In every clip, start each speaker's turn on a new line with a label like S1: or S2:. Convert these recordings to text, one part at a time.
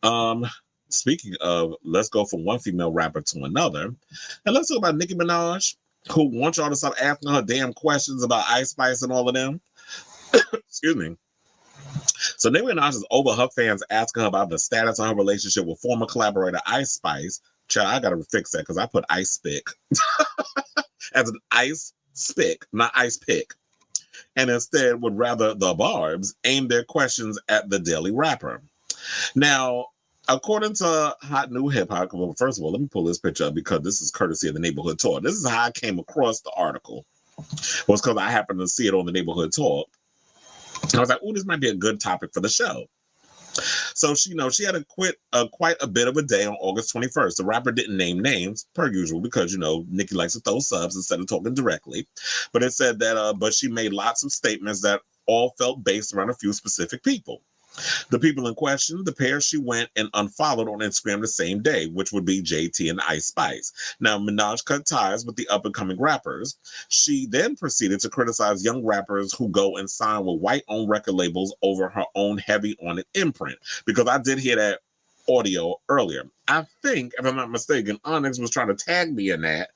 S1: Um, Speaking of, let's go from one female rapper to another, and let's talk about Nicki Minaj, who wants y'all to stop asking her damn questions about Ice Spice and all of them. Excuse me. So Nicki Minaj is over her fans asking her about the status of her relationship with former collaborator Ice Spice. Child, I gotta fix that because I put Ice Spick as an ice spick, not ice pick, and instead would rather the Barbs aim their questions at the Daily Rapper. Now, according to Hot New Hip Hop, well, first of all, let me pull this picture up because this is courtesy of the Neighborhood Talk. This is how I came across the article. Was because I happened to see it on the Neighborhood Talk. I was like, oh, this might be a good topic for the show. So she had quite a bit of a day on August 21st. The rapper didn't name names per usual because Nicki likes to throw subs instead of talking directly. But it said that but she made lots of statements that all felt based around a few specific people. The people in question, the pair she went and unfollowed on Instagram the same day, which would be JT and Ice Spice. Now, Minaj cut ties with the up-and-coming rappers. She then proceeded to criticize young rappers who go and sign with white-owned record labels over her own heavy-on-it imprint. Because I did hear that audio earlier. I think, if I'm not mistaken, Onyx was trying to tag me in that,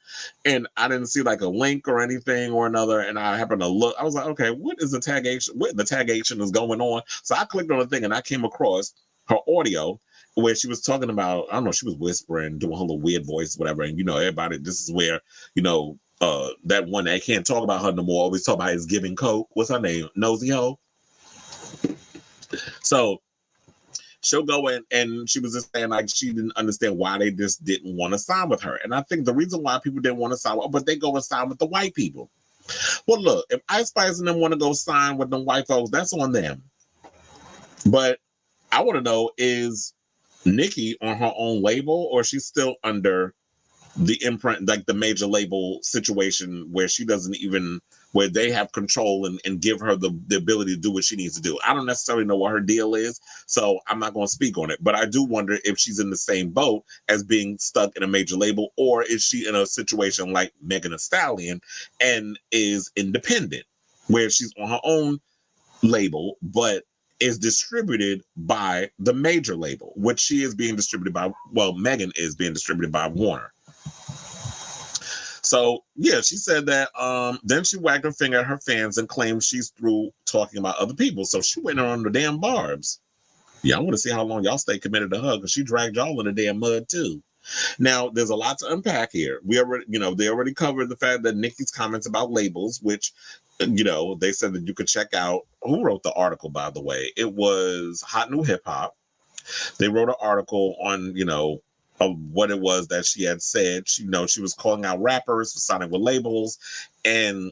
S1: and I didn't see like a link or anything or another, and I happened to look. I was like, okay, what is the tagation? What the tagation is going on? So I clicked on the thing, and I came across her audio where she was talking about, I don't know, she was whispering, doing her little weird voice, whatever, and everybody, this is where, that one that can't talk about her no more, always talk about is giving coke. What's her name? Nosy Ho. So she'll go in and she was just saying like she didn't understand why they just didn't want to sign with her. And I think the reason why people didn't want to sign with her, but they go and sign with the white people. Well, look, if Ice Spice and them want to go sign with them white folks, that's on them. But I want to know, is Nicki on her own label or she's still under the imprint, like the major label situation where she doesn't even, where they have control and give her the ability to do what she needs to do. I don't necessarily know what her deal is, so I'm not going to speak on it. But I do wonder if she's in the same boat as being stuck in a major label, or is she in a situation like Megan Thee Stallion and is independent, where she's on her own label, but is distributed by the major label, which she is being distributed by, well, Megan is being distributed by Warner. So, yeah, she said that then she wagged her finger at her fans and claimed she's through talking about other people. So she went on the damn Barbs. Yeah, I want to see how long y'all stay committed to her because she dragged y'all in the damn mud, too. Now, there's a lot to unpack here. We already, they already covered the fact that Nicki's comments about labels, which, they said that you could check out. Who wrote the article, by the way? It was Hot New Hip Hop. They wrote an article on, of what it was that she had said. She was calling out rappers for signing with labels, and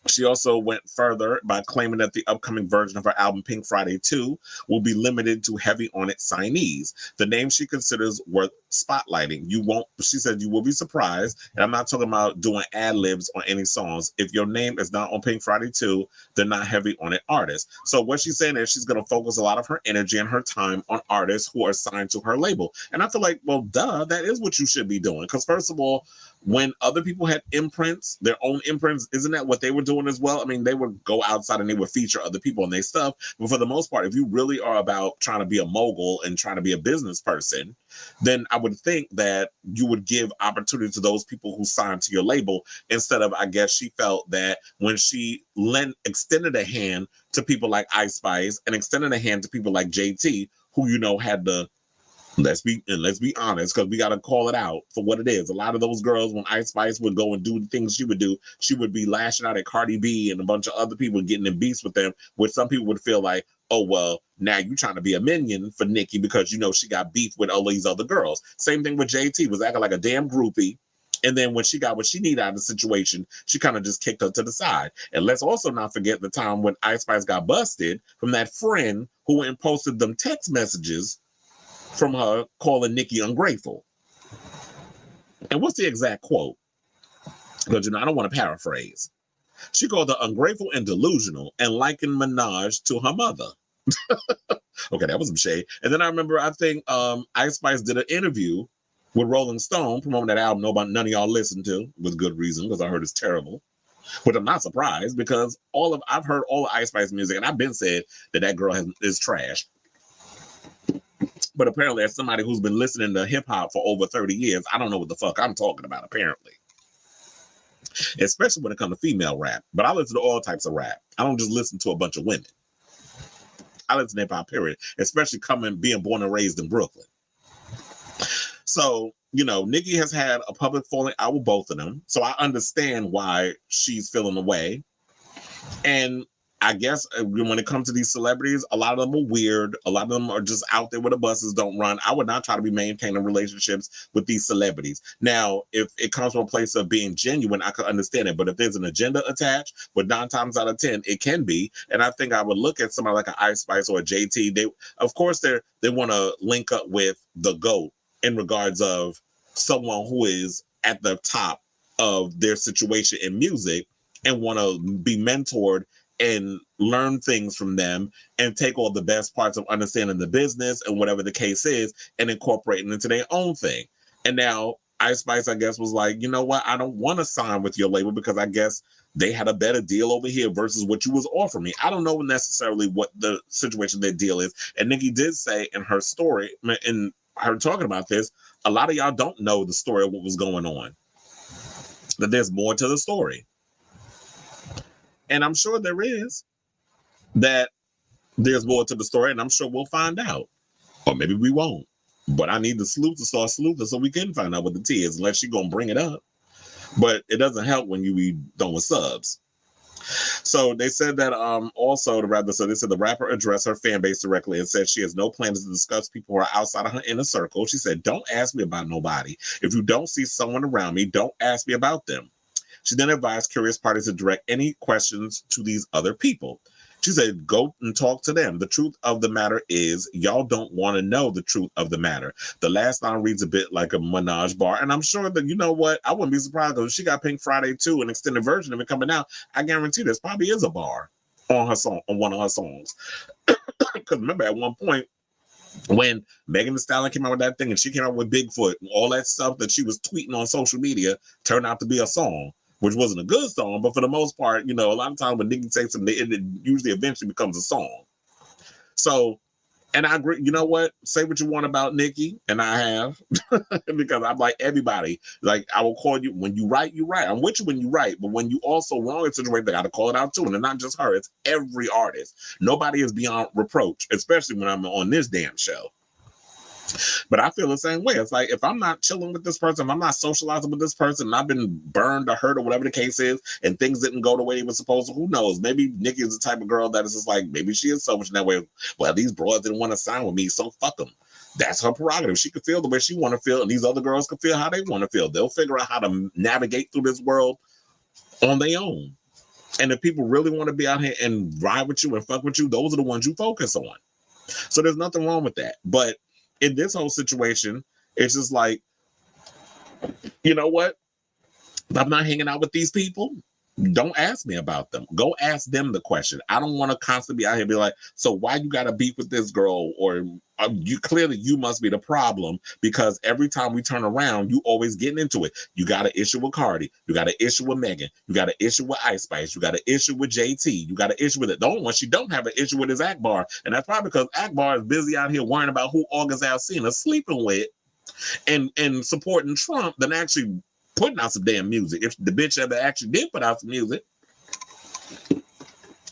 S1: she also went further by claiming that the upcoming version of her album Pink Friday 2 will be limited to heavy on it signees. The names she considers worth spotlighting. She said, you will be surprised. And I'm not talking about doing ad libs on any songs. If your name is not on Pink Friday 2, they're not heavy on it artists. So what she's saying is she's going to focus a lot of her energy and her time on artists who are signed to her label. And I feel like, well, duh, that is what you should be doing. Because first of all, when other people had imprints, their own imprints, isn't that what they were doing as well? I mean, they would go outside and they would feature other people and their stuff. But for the most part, if you really are about trying to be a mogul and trying to be a business person, then I would think that you would give opportunity to those people who signed to your label instead of, I guess she felt that when she extended a hand to people like Ice Spice and extended a hand to people like JT, who, had the, let's be honest, because we got to call it out for what it is. A lot of those girls, when Ice Spice would go and do the things she would do, she would be lashing out at Cardi B and a bunch of other people, getting in beefs with them, which some people would feel like, oh, well, now you trying to be a minion for Nicki because she got beef with all these other girls. Same thing with JT, was acting like a damn groupie. And then when she got what she needed out of the situation, she kind of just kicked her to the side. And let's also not forget the time when Ice Spice got busted from that friend who went and posted them text messages from her calling Nicki ungrateful. And what's the exact quote? Because, I don't want to paraphrase. She called her ungrateful and delusional and likened Minaj to her mother. Okay, that was some shade. And then I remember, I think Ice Spice did an interview with Rolling Stone promoting that album none of y'all listened to, with good reason, because I heard it's terrible. But I'm not surprised because I've heard all of Ice Spice music, and I've been said that girl is trash. But apparently, as somebody who's been listening to hip hop for over 30 years, I don't know what the fuck I'm talking about, apparently. Especially when it comes to female rap. But I listen to all types of rap. I don't just listen to a bunch of women. I listen to hip hop, period. Especially being born and raised in Brooklyn. So, Nicki has had a public falling out with both of them. So I understand why she's feeling away. And I guess when it comes to these celebrities, a lot of them are weird. A lot of them are just out there where the buses don't run. I would not try to be maintaining relationships with these celebrities. Now, if it comes from a place of being genuine, I could understand it. But if there's an agenda attached, but 9 times out of 10, it can be. And I think I would look at somebody like an Ice Spice or a JT. They want to link up with the GOAT in regards of someone who is at the top of their situation in music and want to be mentored and learn things from them and take all the best parts of understanding the business and whatever the case is and incorporate it into their own thing. And now Ice Spice, I guess, was like, you know what? I don't want to sign with your label because I guess they had a better deal over here versus what you was offering me. I don't know necessarily what the situation, their deal is. And Nicki did say in her story, in her talking about this, a lot of y'all don't know the story of what was going on. That there's more to the story. And I'm sure there is, that there's more to the story, and I'm sure we'll find out. Or maybe we won't. But I need the sleuth to start sleuthing so we can find out what the tea is, unless she's going to bring it up. But it doesn't help when you be throwing subs. So they said that they said the rapper addressed her fan base directly and said she has no plans to discuss people who are outside of her inner circle. She said, don't ask me about nobody. If you don't see someone around me, don't ask me about them. She then advised curious parties to direct any questions to these other people. She said, go and talk to them. The truth of the matter is, y'all don't want to know the truth of the matter. The last line reads a bit like a Minaj bar. And I'm sure that, you know what? I wouldn't be surprised because she got Pink Friday 2, an extended version of it coming out. I guarantee this probably is a bar on her song, on one of her songs. Because remember, at one point, when Megan Thee Stallion came out with that thing and she came out with Bigfoot and all that stuff that she was tweeting on social media turned out to be a song, which wasn't a good song, but for the most part, a lot of times when Nicki says something, it usually eventually becomes a song. So, and I agree, you know what? Say what you want about Nicki, and I have, because I'm like everybody. Like, I will call you, when you right, you right. I'm with you when you right, but when you also wrong in situation, they got to call it out too. And it's not just her, it's every artist. Nobody is beyond reproach, especially when I'm on this damn show. But I feel the same way. It's like, if I'm not chilling with this person, if I'm not socializing with this person, and I've been burned or hurt or whatever the case is, and things didn't go the way they were supposed to, who knows? Maybe Nicki is the type of girl that is just like, maybe she is so much in that way. Well, these broads didn't want to sign with me, so fuck them. That's her prerogative. She could feel the way she want to feel, and these other girls can feel how they want to feel. They'll figure out how to navigate through this world on their own. And if people really want to be out here and ride with you and fuck with you, those are the ones you focus on. So there's nothing wrong with that. But in this whole situation, it's just like, you know what? I'm not hanging out with these people. Don't ask me about them. Go ask them the question. I don't want to constantly be out here and be like, so why you got to beef with this girl? Or you must be the problem, because every time we turn around, you always getting into it. You got an issue with Cardi. You got an issue with Megan. You got an issue with Ice Spice. You got an issue with JT. You got an issue with it. The only one she don't have an issue with is Akbar. And that's probably because Akbar is busy out here worrying about who August Alsina sleeping with and supporting Trump than actually putting out some damn music. If the bitch ever actually did put out some music.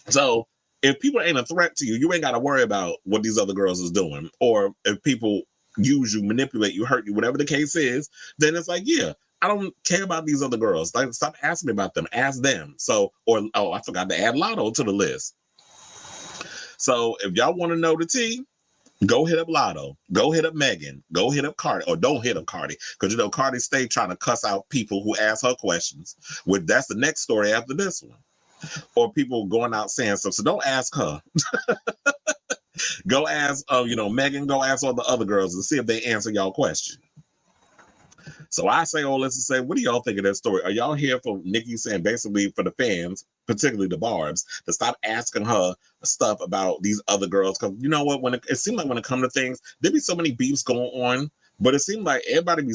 S1: So if people ain't a threat to you, you ain't got to worry about what these other girls is doing. Or if people use you, manipulate you, hurt you, whatever the case is, then it's like, yeah, I don't care about these other girls. Like, stop asking me about them. Ask them. So, I forgot to add Lotto to the list. So if y'all want to know the tea, go hit up Lotto. Go hit up Megan. Go hit up Cardi. Or don't hit up Cardi. Because, Cardi stay trying to cuss out people who ask her questions. That's the next story after this one. Or people going out saying stuff. So don't ask her. Go ask, Megan. Go ask all the other girls and see if they answer y'all question. So I say all this to say, what do y'all think of that story? Are y'all here for Nicki saying, basically for the fans, particularly the Barbs, to stop asking her stuff about these other girls? Because you know what? When it seems like when it comes to things, there be so many beefs going on, but it seems like everybody be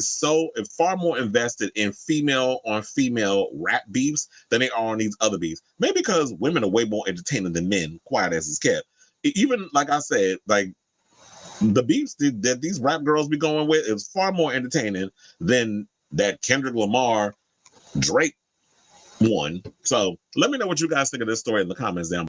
S1: far more invested in female on female rap beefs than they are on these other beefs. Maybe because women are way more entertaining than men, quiet as it's kept. Even like I said, like the beefs that these rap girls be going with is far more entertaining than that Kendrick Lamar Drake one. So let me know what you guys think of this story in the comments down